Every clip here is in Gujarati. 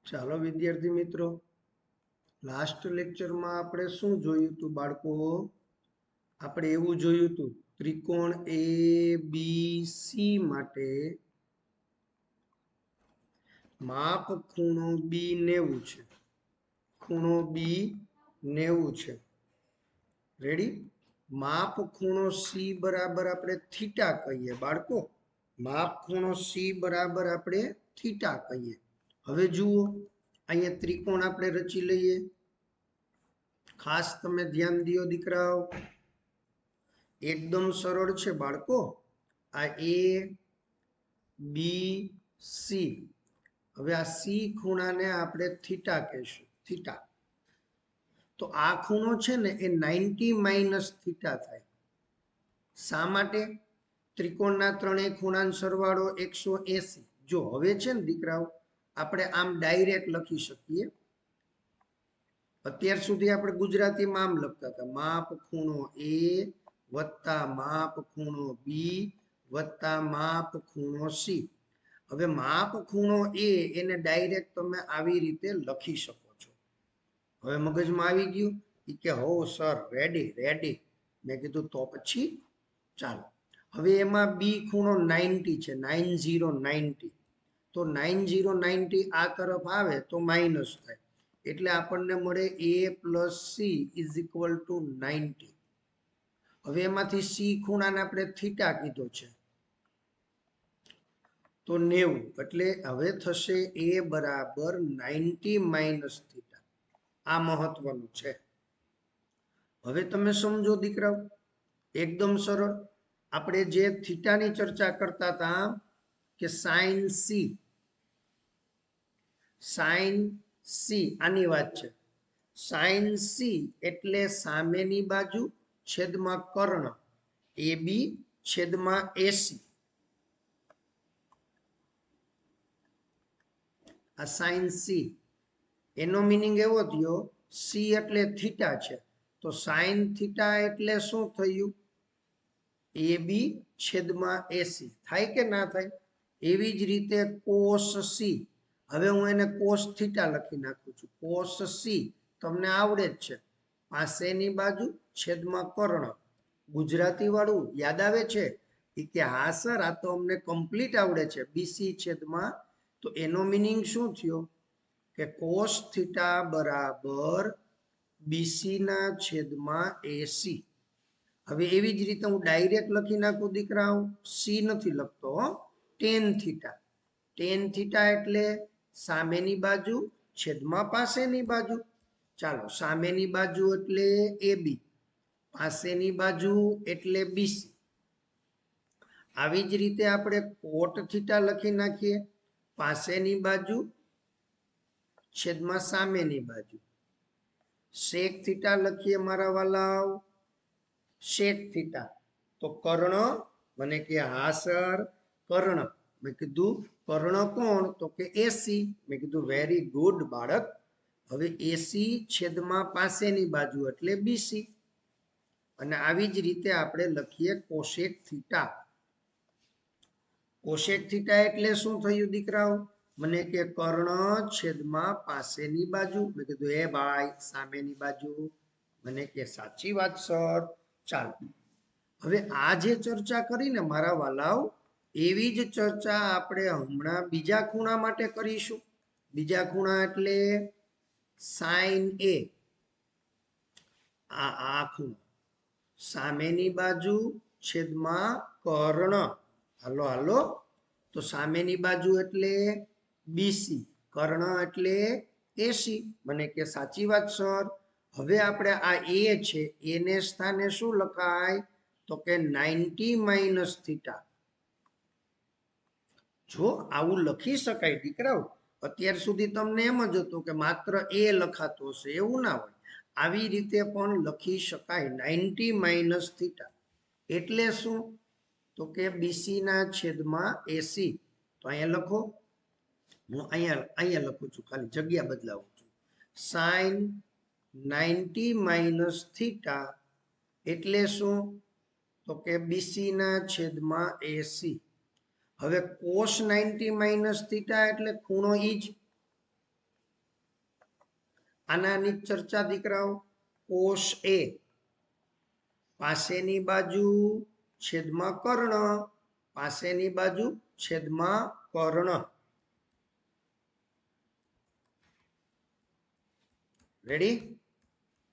ચાલો વિદ્યાર્થી મિત્રો, લાસ્ટ લેક્ચરમાં આપણે શું જોયું હતું બાળકો? આપણે એવું જોયું હતું ત્રિકોણ એ બી સી માટે માપ ખૂણો બી 90 છે, ખૂણો બી 90 છે. રેડી? માપ ખૂણો સી બરાબર આપણે થીટા કહીએ બાળકો. માપ ખૂણો સી બરાબર આપણે થીટા કહીએ. હવે જુઓ, અહીંયા ત્રિકોણ આપણે રચી લઈએ. ખાસ તમે ધ્યાન દો દીકરાઓ, એકદમ સરળ છે બાળકો. આ એ બી સી. હવે આ સી ખૂણાને આપણે થીટા કહીશું, થીટા. તો આ ખૂણો છે ને એ 90 માઇનસ થીટા થાય. શા માટે? ત્રિકોણના ત્રણેય ખૂણાનો સરવાળો 180. જો હવે છે ને દીકરાઓ, આપણે આમ ડાયરેક્ટ લખી શકીએ. અત્યાર સુધી આપણે ગુજરાતીમાં આમ લખતા હતા, માપ ખૂણો એ વત્તા માપ ખૂણો બી વત્તા માપ ખૂણો સી. હવે માપ ખૂણો એ એને ડાયરેક્ટ તમે આવી રીતે લખી શકો છો. હવે મગજમાં આવી ગયું કે હો સર, રેડી રેડી. મેં કીધું તો પછી ચાલો. હવે એમાં બી ખૂણો 90 છે, 90 તો 90 આ તરફ આવે તો માઇનસ થાય, એટલે આપણને મળે a plus she is equal two 90. હવે એમાંથી સી ખૂણાને આપણે થીટા કીધો છે તો 90, એટલે હવે થશે a બરાબર 90 માઇનસ થીટા. આ મહત્વનું છે. હવે તમે સમજો દીકરાઓ, એકદમ સરળ. આપણે જે થીટાની ચર્ચા કરતા હતા કે સાઇન સી, સાઇન સી આની વાત છે. સાઇન સી એટલે સામેની બાજુ છેદમાં કર્ણ એ બી છેદમાં એસી. આ સાઇન સી એનો મિનિંગ એવો થયો, સી એટલે થીટા છે, તો સાઇન થીટા એટલે શું થયું? એ બી છેદમાં એસી. થાય કે ના થાય? એવી જ રીતે કોસ સી. હવે હું એને કોસ થીટા લખી નાખું છું. કોસ સી તમને આવડે જ છે, પાસેની બાજુ છેદમાં કર્ણ. ગુજરાતી વાળું યાદ આવે છે કે હા સર, આ તો અમને કમ્પ્લીટ આવડે છે, બીસી છેદમાં. તો એનો મિનિંગ શું થયો કે કોસ થીટા બરાબર બીસી ના છેદમાં એસી. હવે એવી જ રીતે હું ડાયરેક્ટ લખી નાખું દીકરાઓ, સી નથી લખતો, ટેન થીટા. ટેન થીટા એટલે સામેની બાજુ છેદમાં પાસેની બાજુ. ચાલો, સામેની બાજુ એટલે એ બી, પાસેની બાજુ એટલે બીસી. આવી જ રીતે આપણે કોટ થીટા લખી નાખીએ, પાસેની બાજુ છેદમાં સામેની બાજુ. સેક થીટા લખીએ મારા વાલાઓ, સેક થીટા. તો કર્ણ, મને કે હા સર કર્ણ. મેં કીધું કર્ણ કોણ? તો કે એસી. મેં કીધું વેરી ગુડ બાળક. હવે એસી છેદમાં પાસેની બાજુ એટલે બીસી. અને આવી જ રીતે આપણે લખીએ કોશેક થીટા. કોશેક થીટા એટલે શું થયું દીકરાઓ? મને કે કર્ણ છેદમાં પાસેની બાજુ. મેં કીધું હે ભાઈ, સામેની બાજુ. મને કે સાચી વાત સર. ચાલો, હવે આ જે ચર્ચા કરીને મારા વાલાઓ, એવી જ ચર્ચા આપણે હમણાં બીજા ખૂણા માટે કરીશું. બીજા ખૂણા એટલે સાઇન એ. આ ખૂણો સામેની બાજુ છેદમાં કર્ણ. હાલો હાલો, તો સામેની બાજુ એટલે બીસી, કર્ણ એટલે એસી. મને કે સાચી વાત સર. હવે આપણે આ એ છે, એને સ્થાને શું લખાય? તો કે 90 માઇનસ થીટા. જો આવું લખી શકાય દીકરાઓ, અત્યાર સુધી તમને એમ જ હતું કે માત્ર એ લખાતો હશે, એવું ના હોય. આવી રીતે પણ લખી શકાય 90 માઇનસ થીટા. એટલે શું? તો કે બીસી ના છેદમાં એસી. તો અહીંયા લખો, હું અહીંયા લખું છું, ખાલી જગ્યા બદલાવું છું. સાઇન 90 માઇનસ થીટા એટલે શું? તો કે બીસી ના છેદમાં એસી. હવે કોસ 90 માઇનસ થીટા એટલે ખૂણો ઈ જ. આનાની ચર્ચા દીકરાઓ. કોષ એ પાસેની બાજુ છેદમાં કર્ણ, પાસેની બાજુ છેદમાં કર્ણ. રેડી?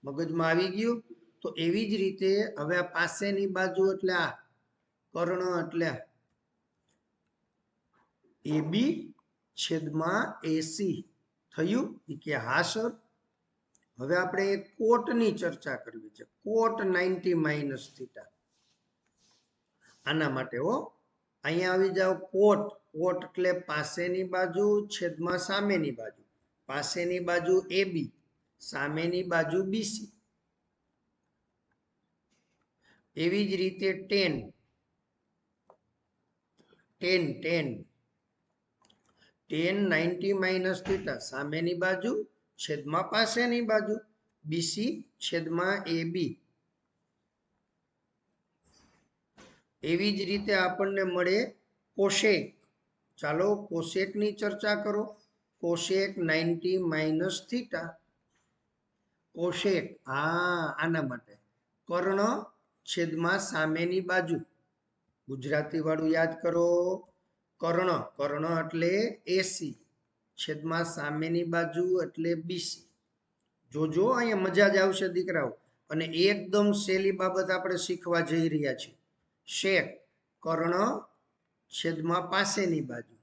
મગજમાં આવી ગયું? તો એવી જ રીતે હવે આ પાસેની બાજુ એટલે આ કર્ણ એટલે AB છેદમાં AC થયું કે હા સર. હવે આપણે એક કોટની ચર્ચા કરવી છે. કોટ 90 માઇનસ થીટા. આના માટે હો અહીંયા આવી જાવ. કોટ, કોટ એટલે પાસેની બાજુ છેદમાં સામેની બાજુ. પાસેની બાજુ AB, સામેની બાજુ BC. એવી જ રીતે tan, tan, tan, tan 90 minus theta, સામેની બાજુ છેદમાં પાસેની બાજુ, BC છેદમાં AB. એવી જ રીતે આપણને મળે કોશેક. ચાલો કોશેકની ચર્ચા કરો. કોશેક 90 માઇનસ થીટા. કોશેક આના માટે કર્ણ છેદમાં સામેની બાજુ. ગુજરાતી વાળું યાદ કરો. કર્ણ, કર્ણ એટલે AC છેદમાં સામેની બાજુ એટલે BC. જોજો અહીંયા મજા જ આવશે દીકરાઓ. અને એકદમ સહેલી બાબત આપણે શીખવા જઈ રહ્યા છીએ. શેક કર્ણ છેદમાં પાસેની બાજુ.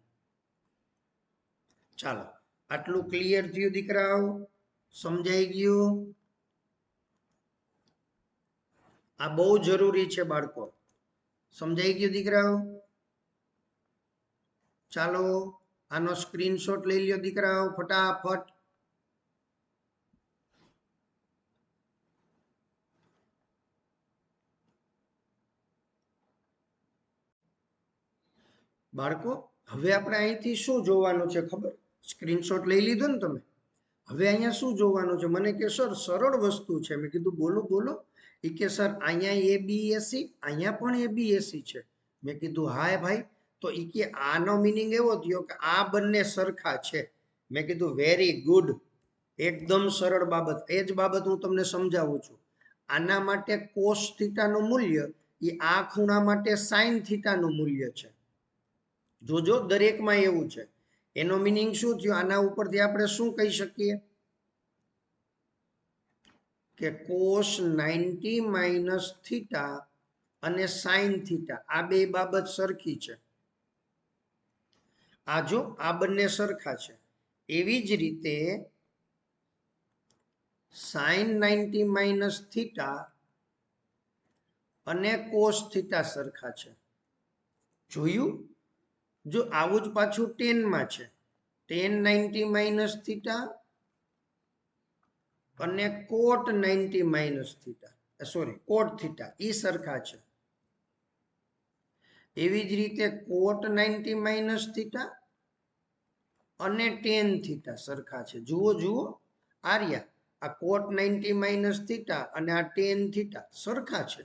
ચાલો આટલું ક્લિયર થયું દીકરાઓ? સમજાઈ ગયું? આ બહુ જરૂરી છે બાળકો. સમજાઈ ગયું દીકરાઓ? ચાલો આનો સ્ક્રીનશોટ લઈ લ્યો દીકરાઓ ફટાફટ. બાળકો હવે આપણે અહીંથી શું જોવાનું છે ખબર? સ્ક્રીનશોટ લઈ લીધો ને તમે? હવે અહીંયા શું જોવાનું છે? મને કે સર સરળ વસ્તુ છે. મેં કીધું બોલો બોલો. એ કે સર અહીંયા ABAC, અહીંયા પણ ABAC છે. મેં કીધું હા ભાઈ. તો એ કે આનો મિનિંગ એવો થયો કે આ બંને સરખા છે. મેં કીધું વેરી ગુડ, એકદમ સરળ બાબત. એ જ બાબત હું તમને સમજાવું છું. આના માટે કોસ થીટાનું મૂલ્ય એ આ ખૂણા માટે સાઇન થીટાનું મૂલ્ય છે. જોજો દરેકમાં એવું છે. એનો મિનિંગ શું થયો? આના ઉપરથી આપણે શું કહી શકીએ કે કોસ 90 માઇનસ થીટા અને સાઇન થીટા આ બે બાબત સરખી છે. આ જો આ બંને સરખા છે. એવી જ રીતે સાઇન 90 માઇનસ થીટા અને કોસ થીટા સરખા છે. જોયું? જો આવું જ પાછું ટેનમાં છે. tan 90 માઇનસ થીટા અને cot 90 minus theta, sorry cot theta એ સરખા છે. એવી જ રીતે કોટ 90 માઇનસ થીટા અને tan થીટા સરખા છે. જુઓ જુઓ આર્યા, આ કોટ 90 માઇનસ થીટા અને આ tan થીટા સરખા છે.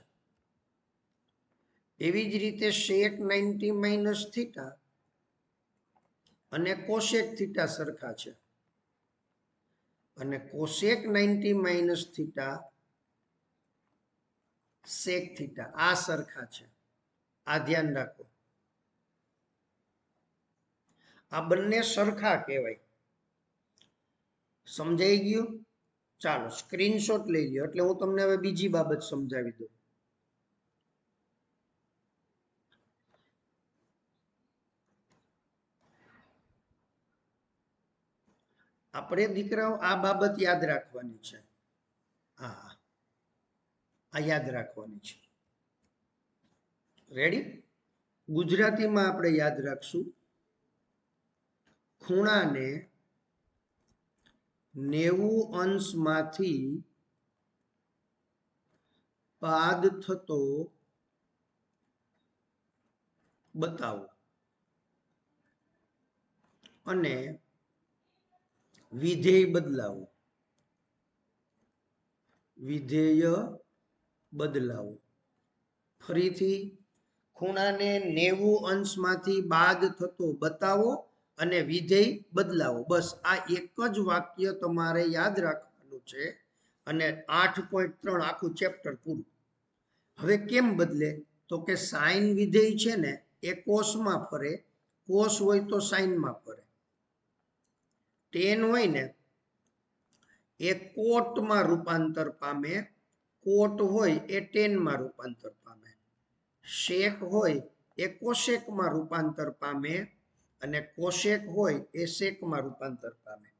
એવી જ રીતે sec 90 માઇનસ થીટા અને કોસેક થીટા સરખા છે. અને cosec 90 minus theta sec theta આ સરખા છે. આ ધ્યાન રાખો. આ બંને સરખા કહેવાય. સમજાઈ ગયું? ચાલો સ્ક્રીનશોટ લઈ લ્યો. એટલે હું તમને હવે બીજી બાબત સમજાવી દઉં. આપણે દીકરાઓ આ બાબત યાદ રાખવાની છે. હા, આ યાદ રાખવાની છે. રેડી? ગુજરાતીમાં આપણે યાદ રાખશું. ખૂણાને 90 અંશમાંથી બાદ થતો બતાવો અને વિધેય બદલાવો. વિધેય બદલાવો. ફરીથી ખૂણાને 90 અંશમાંથી બાદ થતો બતાવો અને વિધેય બદલાવો. બસ આ એક જ વાક્ય તમારે યાદ રાખવાનું. કરવાનું છે અને 8.3 આખું ચેપ્ટર પૂરું. હવે કેમ બદલે? તો કે સાઇન વિધેય છે ને એ કોસમાં ફરે, કોસ હોય તો સાઇનમાં ફરે. ટેન હોય ને એ કોટમાં રૂપાંતર પામે, કોટ હોય એ ટેનમાં રૂપાંતર પામે. શેક હોય એ કોશેકમાં રૂપાંતર પામે અને કોશેક હોય એ શેકમાં રૂપાંતર પામે.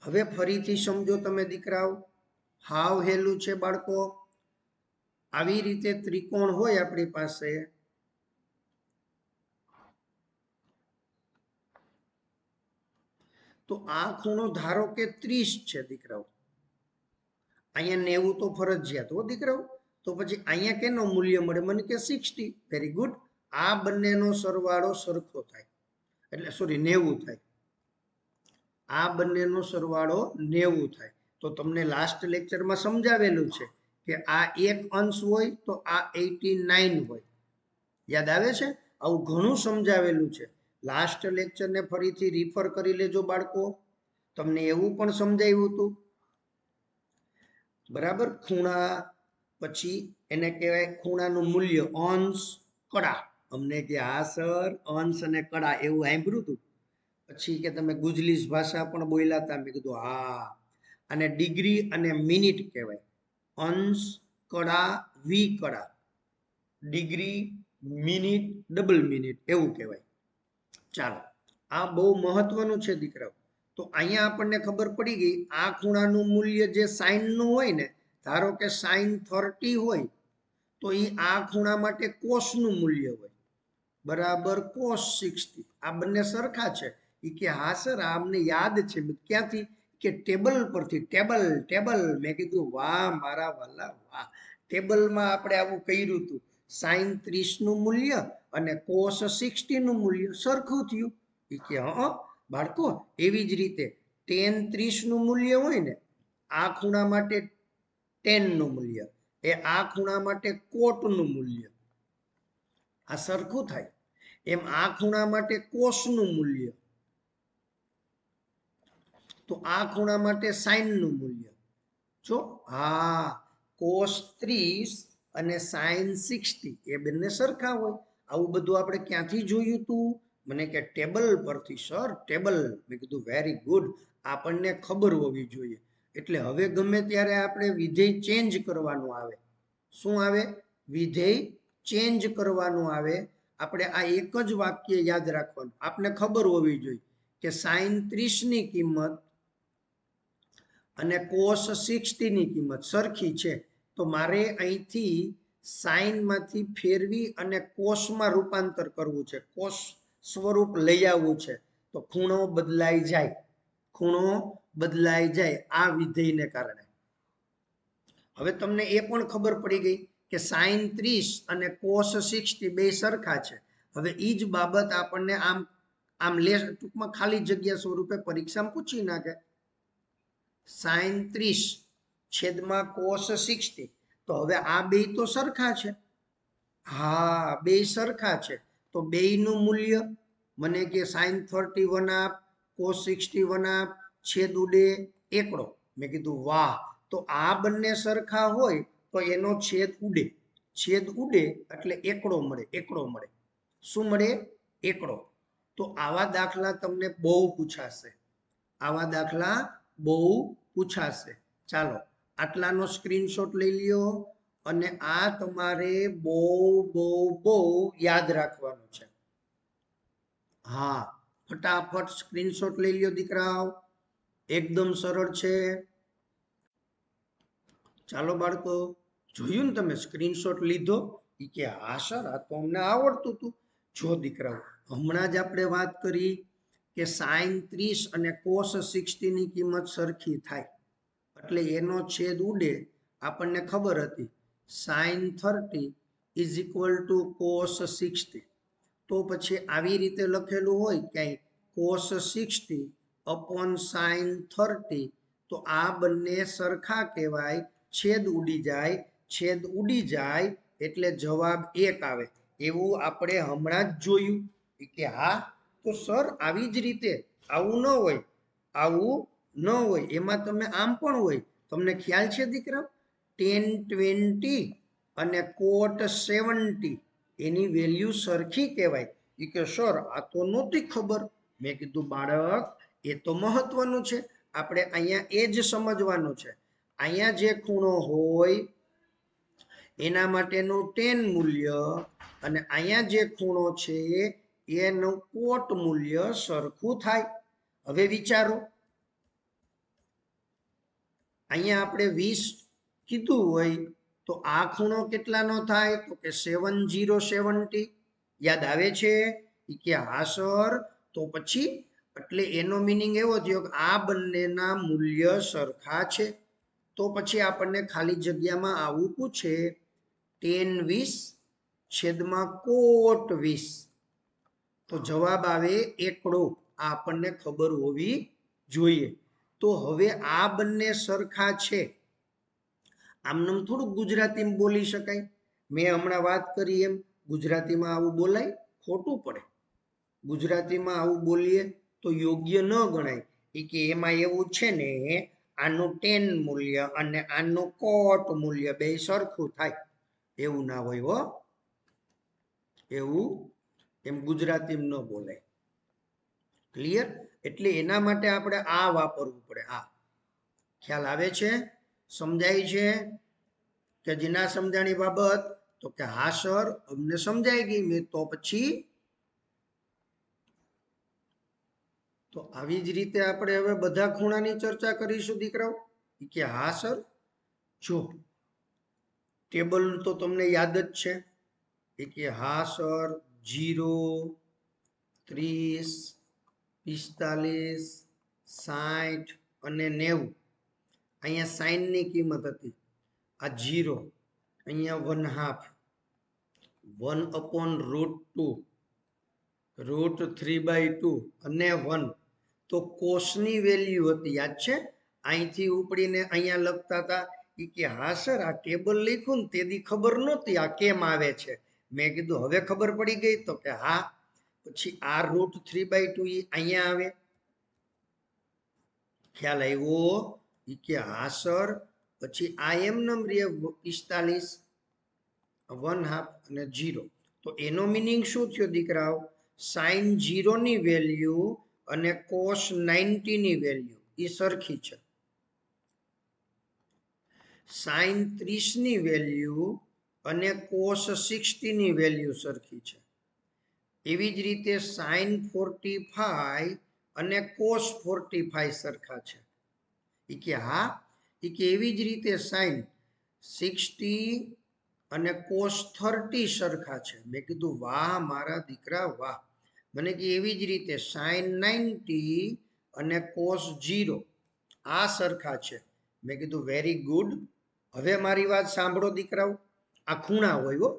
હવે ફરીથી સમજો તમે દીકરાઓ, હાવ હેલું છે બાળકો. આવી રીતે ત્રિકોણ હોય આપણી પાસે, તો આ ખૂણો ધારો કે 30 છે દીકરાઓ, અહીંયા 90 તો ફરજિયાત હો દીકરાઓ. તો પછી અહીંયા કેનો મૂલ્ય મળે? મને કે 60. Very good. આ બંનેનો સરવાળો સરખો થાય, એટલે સોરી 90 થાય. આ બંનેનો સરવાળો 90 થાય. તો તમને લાસ્ટ લેક્ચરમાં સમજાવેલું છે કે આ એક અંશ હોય તો આ 89 હોય. યાદ આવે છે? આવું ઘણું સમજાવેલું છે. લાસ્ટ લેક્ચરને ફરીથી રિફર કરી લેજો બાળકો. તમને એવું પણ સમજાવ્યું હતું, બરાબર? ખૂણા પછી એને કહેવાય ખૂણાનું મૂલ્ય અંશ, કડા. અમને કે હા સર અંશ અને કડા એવું સાંભળ્યું હતું. પછી કે તમે ગુજલીસ ભાષા પણ બોલ્યા હતા. મેં કીધું હા. અને ડિગ્રી અને મિનિટ કહેવાય. અંશ, કડા, વી કડા, ડિગ્રી, મિનિટ, ડબલ મિનિટ એવું કહેવાય. ચાલો, આ બહુ મહત્વનું છે દીકરાઓ. તો અહીંયા આપણને ખબર પડી ગઈ આ ખૂણાનું મૂલ્ય જે સાઇનનું હોય ને, ધારો કે સાઇન 30 હોય તો એ આ ખૂણા માટે કોસનું મૂલ્ય હોય, બરાબર કોસ 60. આ બંને સરખા છે. એ કે હા સર આ અમને યાદ છે. ક્યાંથી? કે ટેબલ પરથી. Table table. મેં કીધું વાહ મારા વાલા વાહ. ટેબલમાં આપણે આવું કર્યું હતું. સાઇન 30 નું મૂલ્ય અને કોસ 60 નું મૂલ્ય સરખું થયું. એ કે હા બાળકો, એવી જ રીતે ટેન 30 નું મૂલ્ય હોય ને, આ ખૂણા માટે 10 નું મૂલ્ય એ આ ખૂણા માટે કોટનું મૂલ્ય આ સરખું થાય. એમ આ ખૂણા માટે કોસનું મૂલ્ય, તો આ ખૂણા માટે સાઇનનું મૂલ્ય. જો હા, કોસ 30 અને સાઇન 60 એ બંને સરખા હોય. આવું બધું આપણે ક્યાંથી જોયું હતું? મને કે ટેબલ પરથી સર, ટેબલ. મેં કીધું વેરી ગુડ, આપણને ખબર હોવી જોઈએ. એટલે હવે ગમે ત્યારે આપણે વિધેય ચેન્જ કરવાનું આવે. શું આવે? વિધેય ચેન્જ કરવાનું આવે. આપણે આ એક જ વાક્ય યાદ રાખવાનું. આપને ખબર હોવી જોઈએ કે સાઇન 30 ની કિંમત અને કોસ 60 ની કિંમત સરખી છે. તો મારે અહીંથી સાઇનમાંથી ફેરવી અને કોસમાં રૂપાંતર કરવું છે, કોસ સ્વરૂપ લઈ આવવું છે. તો ખૂણો બદલાઈ જાય, ખૂણો બદલાઈ જાય આ વિધેયને કારણે. હવે તમને એ પણ ખબર પડી ગઈ કે સાઇન 30 અને કોસ 60 બે સરખા છે. હવે એ જ બાબત આપણને આમ આમ ટૂંકમાં ખાલી જગ્યા સ્વરૂપે પરીક્ષામાં પૂછી નાખે. સાઇન 30 છેદમાં કોસ 60. તો હવે આ બે તો સરખા છે. હા, બે સરખા છે. તો બેયનું મૂલ્ય મને કે સાઇન 31 આપ, કોસ 61 આપ, છેદ ઉડે એકડો. મેં કીધું વાહ. તો આ બંને સરખા હોય તો એનો છેદ ઉડે. છેદ ઉડે એટલે એકડો મળે. એકડો મળે. શું મળે? એકડો. તો આવા દાખલા તમને બહુ પૂછાશે. આવા દાખલા બહુ પૂછાશે. ચાલો, આટલાનો સ્ક્રીનશોટ લઈ લ્યો અને આ તમારે બહુ બહુ બહુ યાદ રાખવાનું છે. હા, ફટાફટ સ્ક્રીનશોટ લઈ લ્યો દીકરાઓ. એકદમ સરળ છે. ચાલો બાળકો, જોયું ને તમે? સ્ક્રીનશોટ લીધો? એ કે હા સર આ તો અમને આવડતું હતું. જો દીકરાઓ, હમણાં જ આપણે વાત કરી કે સાઇન 30 અને કોસ 60 ની કિંમત સરખી થાય એટલે એનો છેદ ઉડે. આપણને ખબર હતી sine 30 is equal to cos 60. તો પછી આવી રીતે લખેલું હોય ક્યાંય કોસ 60 અપોન સાઇન 30. તો આ બંને સરખા કહેવાય. છેદ ઉડી જાય. છેદ ઉડી જાય એટલે જવાબ 1 આવે. એવું આપણે હમણાં જ જોયું કે હા. તો સર આવી જ રીતે આવું ન હોય, આવું ન હોય એમાં તમે આમ પણ હોય. તમને ખ્યાલ છે દીકરા? tan 20 અને cot 70 એની વેલ્યુ સરખી કહેવાય. એ કે સર આ તો નહોતી ખબર. મેં કીધું બાળક એ તો મહત્વનું છે, આપણે અહીંયા એ જ સમજવાનું છે. અહીંયા જે ખૂણો હોય એના માટેનું tan મૂલ્ય અને અહીંયા જે ખૂણો છે એનું cot મૂલ્ય સરખું થાય. હવે વિચારો, અહીંયા આપણે 20 કીધું હોય તો આ ખૂણો કેટલાનો થાય? તો કે 7070. યાદ આવે છે? કે હા સર. તો પછી એટલે એનો મિનિંગ એવો થયો કે આ બંનેના મૂલ્ય સરખા છે. તો પછી આપણને ખાલી જગ્યામાં આવું પૂછે tan 20 છેદમાં cot 20. તો જવાબ આવે એકડો. આ આપણને ખબર હોવી જોઈએ. તો હવે આ બંને સરખા છે. આમનામ થોડુંક ગુજરાતીમાં બોલી શકાય. મેં હમણાં વાત કરી એમ ગુજરાતીમાં આવું બોલાય? ખોટું પડે. ગુજરાતીમાં આવું બોલીએ તો યોગ્ય ન ગણાય. એ કે એમાં એવું છે ને આનું tan મૂલ્ય અને આનું cot મૂલ્ય બે સરખું થાય. એવું ના હોય હો. એવું એમ ગુજરાતીમાં ન બોલાય. ક્લિયર? એટલે એના માટે આપણે આ વાપરવું પડે. આ ખ્યાલ આવે છે? સમજાય છે કે જેના સમજાણી બાબત? તો કે હા સર અમને સમજાઈ ગઈ. મેં તો પછી તો આવી જ રીતે આપણે હવે બધા ખૂણાની ચર્ચા કરીશું દીકરાઓ. કે હા સર. જો ટેબલ તો તમને યાદ જ છે. કે હા સર 0, 30, 45, 60 અને 90. અહીંયા સાઈનની કિંમત હતી આ 0, અહીંયા 1/2, 1/√2, √3/2 અને 1. તો કોસની વેલ્યુ હતી, યાદ છે? અહીંથી ઉપડીને અહીંયા લખતા હતા. કે હા સર આ ટેબલ લખ્યું ને તેથી ખબર નહોતી આ કેમ આવે છે. મેં કીધું હવે ખબર પડી ગઈ? તો કે હા. પછી આ √3/2 અહીંયા આવે. ખ્યાલ આવ્યો? કે હા સર. પછી આ એમનેમ રે 45, 1/2 અને 0. તો એનો મિનિંગ શું થયો દીકરાઓ? sin 0 ની વેલ્યુ અને cos 90 ની વેલ્યુ એ સરખી છે. sin 30 ની વેલ્યુ અને cos 60 ની વેલ્યુ સરખી છે. એવી જ રીતે sin 45 અને cos 45 સરખા છે. એ કે હા. એ કે એવી જ રીતે sin 60 અને cos 30 સરખા છે. મેં કીધું વાહ મારા દીકરા વાહ. મને કે એવી જ રીતે sin 90 અને cos 0 આ સરખા છે. મેં કીધું વેરી ગુડ. હવે મારી વાત સાંભળો દીકરાઓ. આ ખૂણા હોય હો.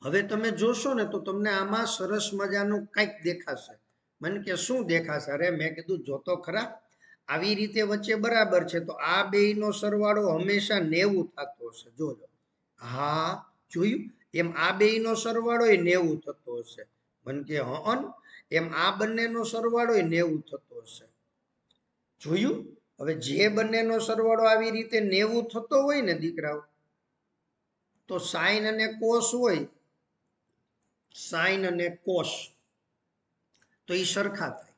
હવે તમે જોશો ને તો તમને આમાં સરસ મજાનું કંઈક દેખાશે. મને કે શું દેખાશે? અરે મેં કીધું જોતો ખરા. આવી રીતે વચ્ચે બરાબર છે તો આ બેયનો સરવાળો હંમેશા 90 થતો હશે. જોજો. હા જોયું? એમ આ બેયનો સરવાળો 90 થતો હશે. મને કે હં એમ આ બંનેનો સરવાળો 90 થતો હશે. જોયું? હવે જે બંનેનો સરવાળો આવી રીતે 90 થતો હોય ને દીકરાઓ, તો સાઈન અને કોસ હોય, સાઈન અને કોસ તો એ સરખા થાય.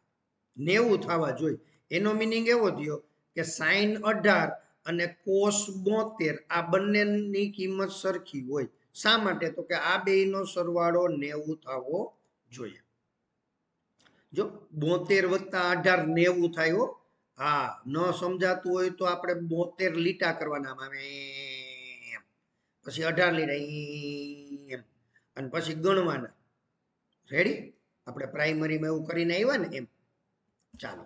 90 થવા જોઈએ. એનો મિનિંગ એવો થયો કે સાઈન 18 અને કોસ 72 આ બંનેની કિંમત સરખી હોય. શા માટે? તો કે આ બેયનો સરવાળો 90 થવો જોઈએ. જો 72 + 18 90 થાય હો. હા, ન સમજાતું હોય તો આપણે 72 લીટા કરવાના આવે પછી 18 લીટા એમ અને પછી ગણવાના. રેડી? આપણે પ્રાઇમરીમાં એવું કરીને આવ્યા ને એમ. ચાલો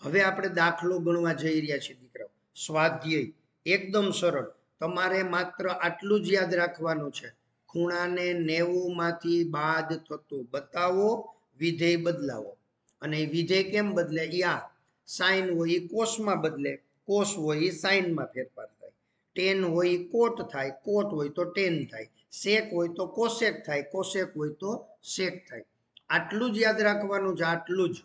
હવે આપણે દાખલો ગણવા જઈ રહ્યા છીએ દીકરાઓ. સ્વાધ્યાય એકદમ સરળ. તમારે માત્ર આટલું જ યાદ રાખવાનું છે. ખૂણાને 90 માંથી બાદ થતું બતાવો, વિધેય બદલાવો. અને એ વિધેય કેમ બદલે? આ સાઈન હોય એ કોસમાં બદલે, કોસ હોય એ સાઈનમાં ફેરફાર થાય, ટેન હોય એ કોટ થાય, કોટ હોય તો ટેન થાય, સેક હોય તો કોસેક થાય, કોસેક હોય તો સેક થાય. આટલું જ યાદ રાખવાનું છે. આટલું જ.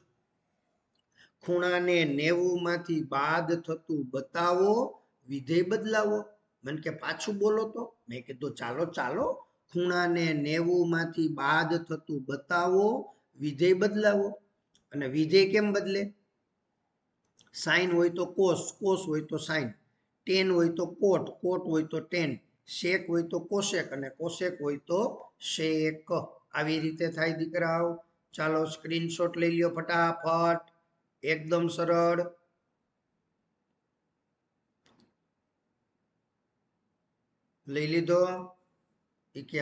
ખૂણાને 90 માંથી બાદ થતું બતાવો વિધેય બદલાવો. મને કે પાછું બોલો તો. મેં કીધું ચાલો ચાલો, ખૂણાને 90 માંથી બાદ થતું બતાવો વિધેય બદલાવો. અને વિધેય કેમ બદલે? સાઇન હોય તો કોસ, કોસ હોય તો સાઇન, ટેન હોય તો કોટ, કોટ હોય તો ટેન, સેક હોય તો કોસેક અને કોસેક હોય તો સેક. આવી રીતે થાય દીકરાઓ. ચાલો સ્ક્રીનશોટ લઈ લ્યો ફટાફટ. એકદમ સરળ. લઈ લીધો? એ કે